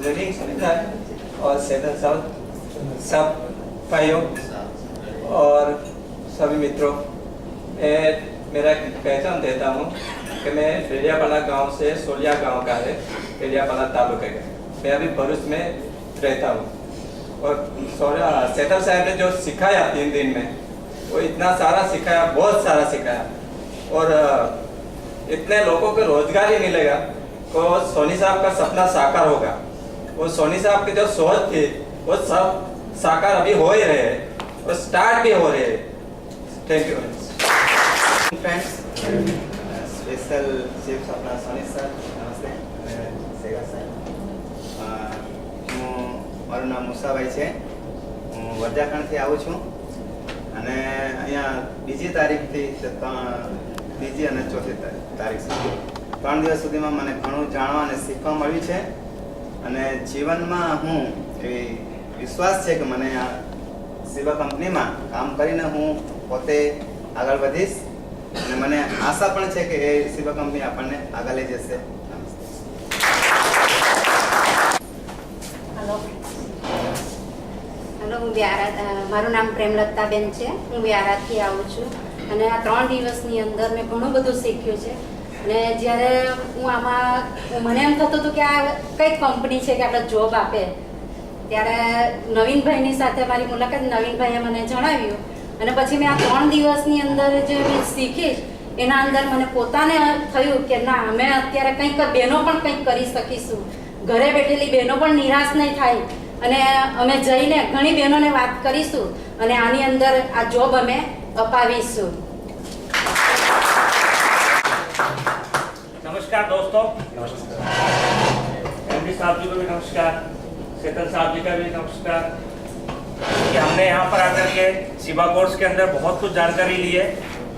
Good evening Sunita और Seddon साहब, सब भाइयों और सभी मित्रों। मेरा पहचान देता हूँ कि मैं पेलियापाला गांव से सोलिया गांव का है, पेलियापाला तालुके का। मैं अभी भरूच में रहता हूँ और सेठल साहब ने जो सिखाया 3 दिन में, वो इतना सारा सिखाया, बहुत सारा सिखाया और इतने लोगों को रोजगार ही मिलेगा। तो सोनी साहब का सपना साकार होगा। वो सोनी साहब की जो सोच थी वो सब साकार अभी हो ही रहे हैं और स्टार्ट भी हो रहे हैं। Thank you friends. Special chief अपना सोनी सर, नमस्ते। સેગા સાહેબ, મારું નામ મુસાભાઈ છે। હું વરજાખણથી આવું છું અને અહીંયા બીજી તારીખથી ત્રીજી અને ચોથી તારીખ સુધી 3 દિવસ સુધીમાં મને ઘણું જાણવા અને શીખવા મળ્યું છે અને જીવનમાં હું એવી વિશ્વાસ છે કે મને આ સેવા કંપનીમાં કામ કરીને હું પોતે આગળ વધીશ અને મને આશા પણ છે કે એ સેવા કંપની આપણને આગળ લઈ જશે। હેલો, હું મારું નામ પ્રેમલતાબેન છે। હું વ્યારાથી આવું છું અને આ 3 દિવસની અંદર મેં ઘણું બધું શીખ્યું છે અને જ્યારે હું આમાં મને એમ થતું હતું કે આ કઈ કંપની છે કે આપણે જોબ આપે, ત્યારે નવીનભાઈની સાથે મારી મુલાકાત નવીનભાઈએ મને જણાવ્યું અને પછી મેં આ 3 દિવસની અંદર જે મેં શીખીશ એના અંદર મને પોતાને થયું કે ના, અમે અત્યારે કંઈક બહેનો પણ કંઈક કરી શકીશું, ઘરે બેઠેલી બહેનો પણ નિરાશ નહીં થાય અને અમે જઈને ઘણી બહેનોને વાત કરીશું અને આની અંદર આ જોબ અમે અપાવીશું। नमस्कार दोस्तों। एमडी साहब जी को भी नमस्कार, सेतन साहब जी का भी नमस्कार। कि हमने यहाँ पर आकर के सेवा कोर्स के अंदर बहुत कुछ जानकारी ली है,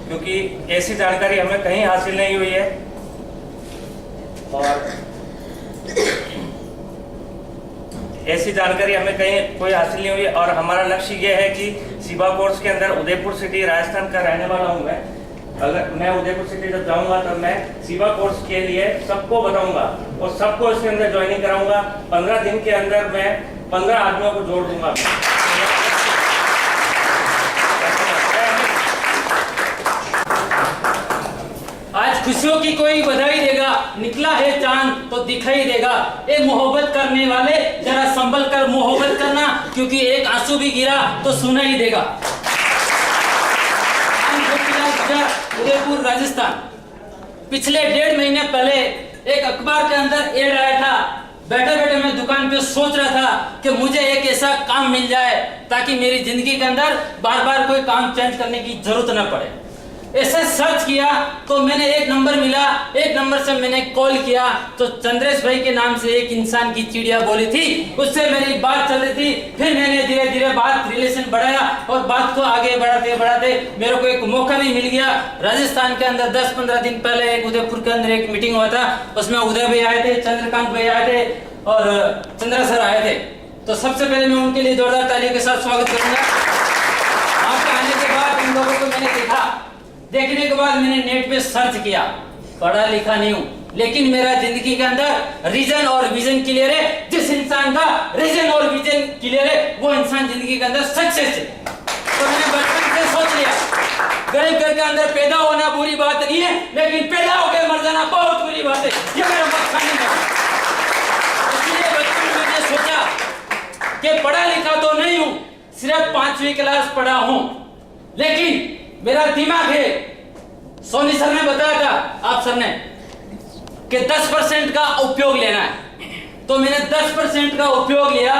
क्योंकि ऐसी जानकारी हमें कहीं हासिल नहीं हुई है और ऐसी जानकारी हमें कहीं कोई हासिल नहीं हुई। और हमारा लक्ष्य ये है कि सेवा कोर्स के अंदर उदयपुर सिटी राजस्थान का रहने वाला हूँ मैं। अगर मैं उदयपुर सिटी जब जाऊंगा तब मैं सेवा कोर्स के लिए सबको बताऊंगा और सबको इसके अंदर ज्वाइनिंग कराऊंगा। 15 दिन के अंदर मैं 15 आदमियों को जोड़ दूंगा। आज खुशियों की कोई बधाई देगा, निकला है चांद तो दिखाई देगा। ये मोहब्बत करने वाले जरा संभल कर मोहब्बत करना, क्योंकि एक आंसू भी गिरा तो सुना ही देगा। उदयपुर राजस्थान। पिछले 1.5 महीने पहले एक अखबार के अंदर एड आया था। बैठे बैठे मैं दुकान पे सोच रहा था कि मुझे एक ऐसा काम मिल जाए ताकि मेरी जिंदगी के अंदर बार बार कोई काम चेंज करने की जरूरत न पड़े। ऐसे सर्च किया तो मैंने एक नंबर मिला। एक नंबर से मैंने कॉल किया तो चंद्रेश भाई के नाम से एक इंसान की चिड़िया बोली थी, उससे मेरी बात चल रही थी। फिर मैंने धीरे धीरे बात रिलेशन बढ़ाया और बात को आगे बढ़ाते बढ़ाते मेरे को एक मौका भी मिल गया। राजस्थान के अंदर 10-15 दिन पहले एक उदयपुर के अंदर एक मीटिंग हुआ था, उसमें उदय भाई आए थे, चंद्रकांत भाई आए थे और चंद्रा सर आए थे। तो सबसे पहले मैं उनके लिए जोरदार तालियों के साथ स्वागत करूंगा। वहां पे आने के बाद इन लोगों को मैंने देखने के बाद मैंने नेट पे सर्च किया। पढ़ा लिखा नहीं हूं, लेकिन मेरा जिंदगी के अंदर रीजन और विजन क्लियर है। जिस इंसान का रीजन और विजन क्लियर है वो इंसान जिंदगी के अंदर सक्सेस है। तो मैंने बचपन से सोच लिया, गरीब घर के अंदर पैदा होना बुरी बात नहीं है, लेकिन पैदा होकर मर जाना बहुत बुरी बात है। ये मेरा मत नहीं है। इसलिए बचपन में मैंने सोचा कि पढ़ा लिखा तो नहीं हूं, सिर्फ 5वीं क्लास पढ़ा हूं, लेकिन मेरा दिमाग है। सोनी सर ने बताया था, आप सर ने, कि 10% का उपयोग लेना है। तो मैंने 10% का उपयोग लिया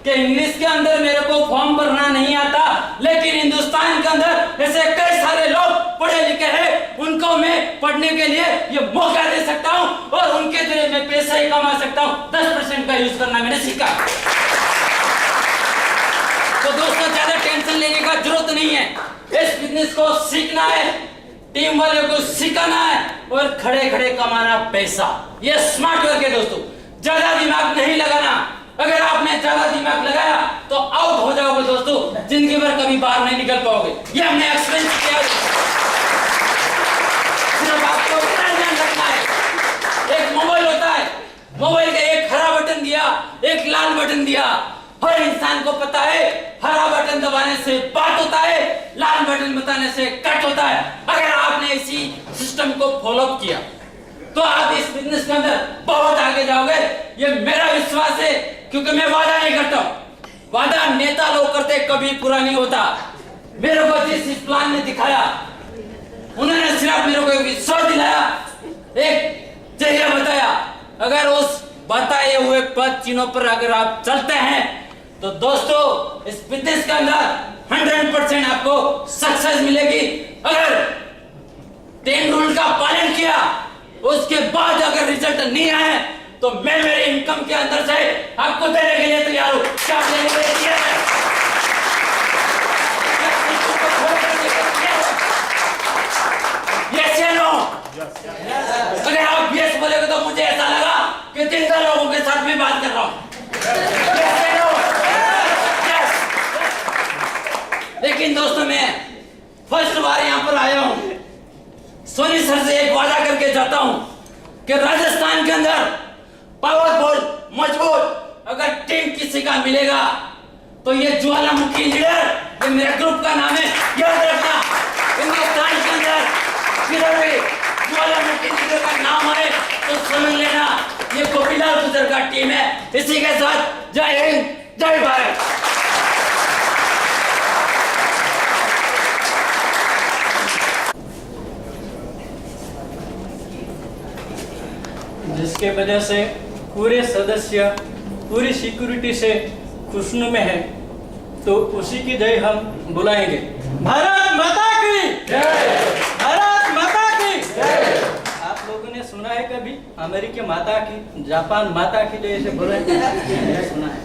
कि इंग्लिश के अंदर मेरे को फॉर्म भरना नहीं आता, लेकिन हिंदुस्तान के अंदर ऐसे कई सारे लोग पढ़े लिखे हैं, उनको मैं पढ़ने के लिए ये मौका दे सकता हूं और उनके जरिए मैं पैसा ही कमा सकता हूं। 10% का यूज करना मैंने सीखा। तो दोस्तों, ज्यादा टेंशन लेने का जरूरत नहीं है। इस बिजनेस को सीखना है, टीम वाले को सिखाना है और खड़े खड़े कमाना पैसा। ये स्मार्ट वर्क है दोस्तों, ज्यादा दिमाग नहीं लगाना। अगर आपने ज्यादा दिमाग लगाया तो आउट हो जाओगे दोस्तों, जिंदगी भर कभी बाहर नहीं निकल पाओगे। ये हमने एक्सपीरियंस किया। सिर्फ आपको ध्यान रखना है। एक मोबाइल होता है, मोबाइल का एक हरा बटन दिया एक लाल बटन दिया। हर इंसान को पता है हरा बटन दबाने से बात होता है, लाल बटन बताने से कट होता है। अगर आपने इसी सिस्टम को फॉलो किया तो आप इस बिजनेस के अंदर बहुत आगे जाओगे, ये मेरा विश्वास है। क्योंकि मैं वादा नहीं करता, वादा नेता लोग करते कभी पूरा नहीं होता। मेरे को जिस प्लान ने दिखाया, उन्होंने सिर्फ मेरे को विश्वास दिलाया, एक जरिया बताया। अगर उस बताए हुए पद चिन्हों पर अगर आप चलते हैं तो दोस्तों इस बिजनेस के अंदर 100% आपको सक्सेस मिलेगी। अगर 10 रूल का पालन किया, उसके बाद अगर रिजल्ट नहीं आए तो मैं मेरे इनकम के अंदर से आपको देने के लिए तैयार हूं। क्या आप लेने के लिए तैयार हैं? Yes या no? अगर आप यस बोलेगे तो मुझे ऐसा लगा कि जिंदा लोगों के साथ भी बात कर रहा हूं। Yes या no? Yes. लेकिन दोस्तों मैं फर्स्ट बार यहां पर आया हूं, सोनी सर से एक वादा करके जाता हूं कि राजस्थान के अंदर पावरफुल मजबूत अगर टीम किसी का मिलेगा तो ये ज्वालामुखी लीडर, ये मेरे ग्रुप का नाम है, याद रखना। हिंदुस्तान के अंदर किधर भी ज्वालामुखी लीडर का नाम आए तो सुन लेना, ये गोपीलाल गुजर का टीम है। इसी के साथ जय हिंद, जय भारत। जिसके वजह से पूरे सदस्य पूरी सिक्योरिटी से खुशनुमे है, तो उसी की जय हम बुलाएंगे। भारत माता की जय, भारत माता की जय। आप लोगों ने सुना है कभी अमेरिकी माता की, जापान माता की जय से बोले? सुना है।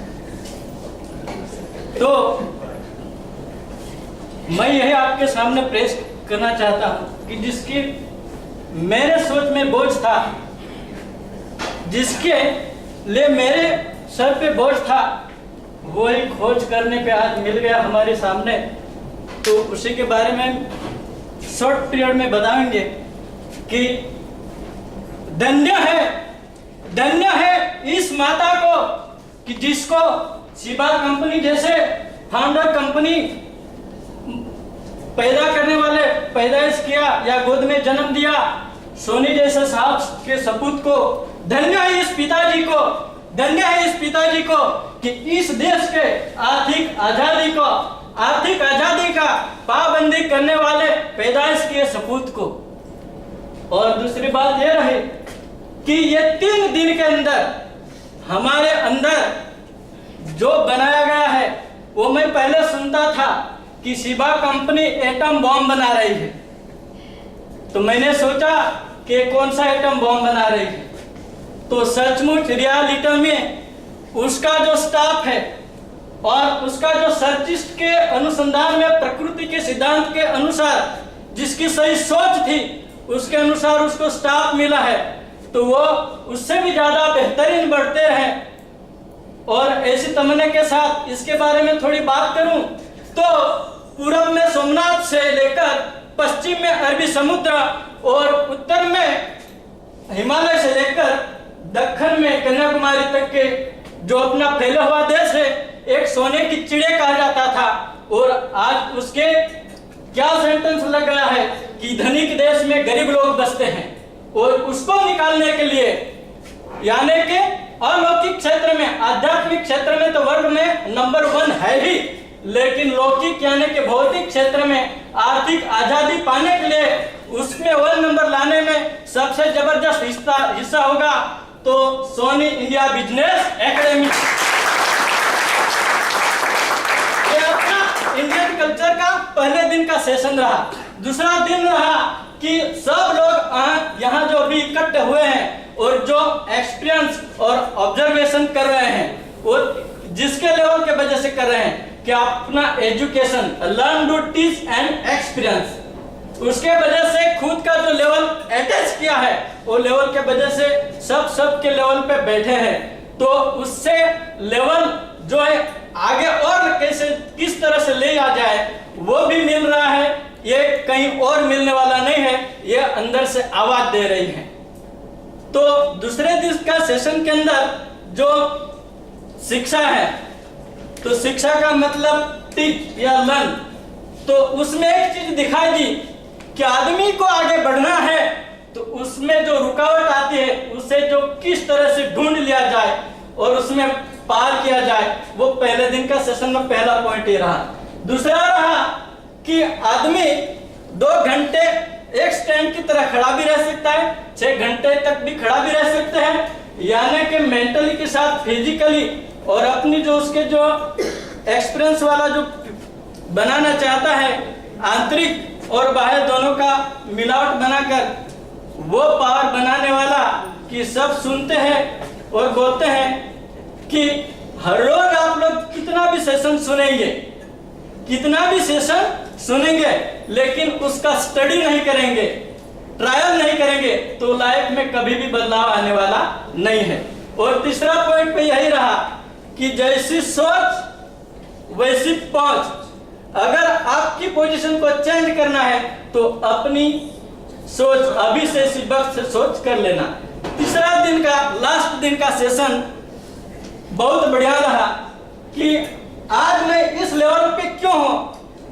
तो मैं यही आपके सामने प्रेस करना चाहता हूं कि जिसकी मेरे सोच में बोझ था, जिसके लिए मेरे सर पे बोझ था, वही खोज करने पे आज मिल गया हमारे सामने। तो उसी के बारे में शॉर्ट पीरियड में बताएंगे कि धन्य है इस माता को कि जिसको शिबा कंपनी जैसे फाउंडर कंपनी पैदा करने वाले पैदाइश किया या गोद में जन्म दिया, सोनी जैसे साहब के सपूत को। धन्य है इस पिताजी को, धन्य है इस पिताजी को कि इस देश के आर्थिक आजादी का पाबंदी करने वाले पैदाइश किए सपूत को। और दूसरी बात यह रही कि ये 3 दिन के अंदर हमारे अंदर जो बनाया गया है, वो मैं पहले सुनता था कि शिबा कंपनी एटम बॉम्ब बना रही है, तो मैंने सोचा कि कौन सा एटम बॉम्ब बना रही है। तो सचमुच रियलिटी में उसका जो स्टाफ है और उसका जो सर्चिस्ट के अनुसंधान में प्रकृति के सिद्धांत के अनुसार जिसकी सही सोच थी, उसके अनुसार उसको स्टाफ मिला है, तो वो उससे भी ज्यादा बेहतरीन बढ़ते रहे। और ऐसी तमन्ना के साथ इसके बारे में थोड़ी बात करूं तो पूरब में सोमनाथ से लेकर पश्चिम में अरबी समुद्र और उत्तर में हिमालय से लेकर दक्षिण में कन्याकुमारी तक के जो अपना फैला हुआ देश है, एक सोने की चिड़िया कहा जाता था। और आज उसके क्या सेंटेंस लग गया है कि धनिक देश में गरीब लोग बसते हैं, और उसको निकालने के लिए यानी कि अलौकिक क्षेत्र में, आध्यात्मिक क्षेत्र में तो वर्ल्ड में नंबर 1 है ही, लेकिन लौकिक यानी कि भौतिक क्षेत्र में आर्थिक आजादी पाने के लिए उसमें 1 नंबर लाने में सबसे जबरदस्त हिस्सा होगा तो सोनी इंडिया बिजनेस एकेडमी। ये अपना इंडियन कल्चर का पहले दिन का सेशन रहा। दूसरा दिन रहा कि सब लोग यहाँ जो अभी इकट्ठे हुए हैं और जो एक्सपीरियंस और ऑब्जर्वेशन कर रहे हैं, वो जिसके लेवल के वजह से कर रहे हैं कि अपना education learn to teach and experience, उसके वजह से खुद का जो लेवल अटैच किया है, वो लेवल के वजह से सब के लेवल पे बैठे हैं। तो उससे लेवल जो है आगे और कैसे किस तरह से ले आ जाए वो भी मिल रहा है। ये कहीं और मिलने वाला नहीं है, ये अंदर से आवाज दे रही है। तो दूसरे दिन का सेशन के अंदर जो शिक्षा है, तो शिक्षा का मतलब टीच या लर्न। तो उसमें एक चीज दिखाई दी कि आदमी को आगे बढ़ना है तो उसमें जो रुकावट आती है उसे जो किस तरह से ढूंढ लिया जाए और उसमें पार किया जाए, वो पहले दिन का सेशन में पहला पॉइंट ये रहा। दूसरा रहा कि आदमी 2 घंटे एक स्टैंड की तरह खड़ा भी रह सकता है, 6 घंटे तक भी खड़ा भी रह सकते हैं, यानी कि मेंटली के साथ फिजिकली और अपनी जो उसके जो एक्सपीरियंस वाला जो बनाना चाहता है, आंतरिक और बाह्य दोनों का मिलावट बनाकर वो पावर बनाने वाला कि सब सुनते हैं और बोलते हैं कि हर रोज आप लोग कितना भी सेशन सुनेंगे लेकिन उसका स्टडी नहीं करेंगे, ट्रायल नहीं करेंगे तो लाइफ में कभी भी बदलाव आने वाला नहीं है। और तीसरा पॉइंट पे यही रहा कि जैसी सोच वैसी पहुंच। अगर आपकी पोजीशन को चेंज करना है तो अपनी सोच अभी से इसी वक्त से सोच कर लेना। तीसरा दिन का लास्ट दिन का सेशन बहुत बढ़िया रहा कि आज मैं इस लेवल पे क्यों हूं,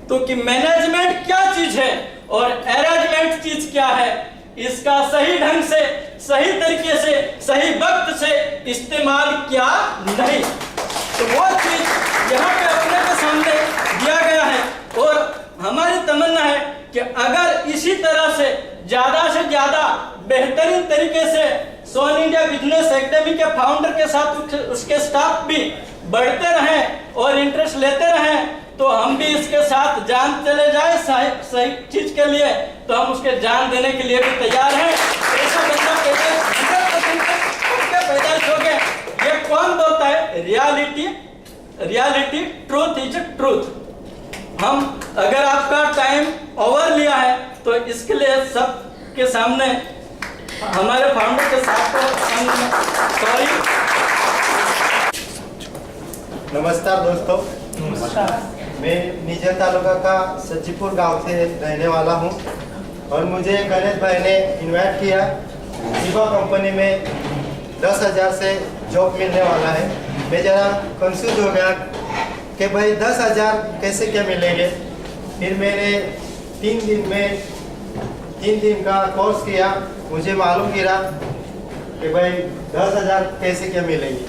तो कि मैनेजमेंट क्या चीज है और अरेंजमेंट चीज क्या है, इसका सही ढंग से, सही तरीके से, सही वक्त से इस्तेमाल किया नहीं, तो वो चीज यहाँ पे अपने के सामने दिया गया है। और हमारी तमन्ना है कि अगर इसी तरह से ज्यादा बेहतरीन तरीके से सोन इंडिया बिजनेस एकेडमी के फाउंडर के साथ उसके स्टाफ भी बढ़ते रहें और इंटरेस्ट लेते रहें, तो हम भी इसके साथ जान चले जाए सही चीज के लिए, तो हम उसके जान देने के लिए भी तैयार हैं। ऐसा बंदा पैदाइश हो गए, ये कौन बोलता है? Reality truth is truth. हम अगर आपका टाइम ओवर लिया है तो इसके लिए सब के सामने हमारे फाउंडर के साथ सॉरी। नमस्कार दोस्तों, मैं निजर तालुका का सज्जीपुर गांव से रहने वाला हूं और मुझे गणेश भाई ने इनवाइट किया। शिवा कंपनी में 10,000 से जॉब मिलने वाला है। मैं ज़रा कंफ्यूज हो गया कि भाई 10,000 कैसे क्या मिलेंगे। फिर मैंने 3 दिन का कोर्स किया, मुझे मालूम गिरा कि भाई 10,000 कैसे क्या मिलेंगे।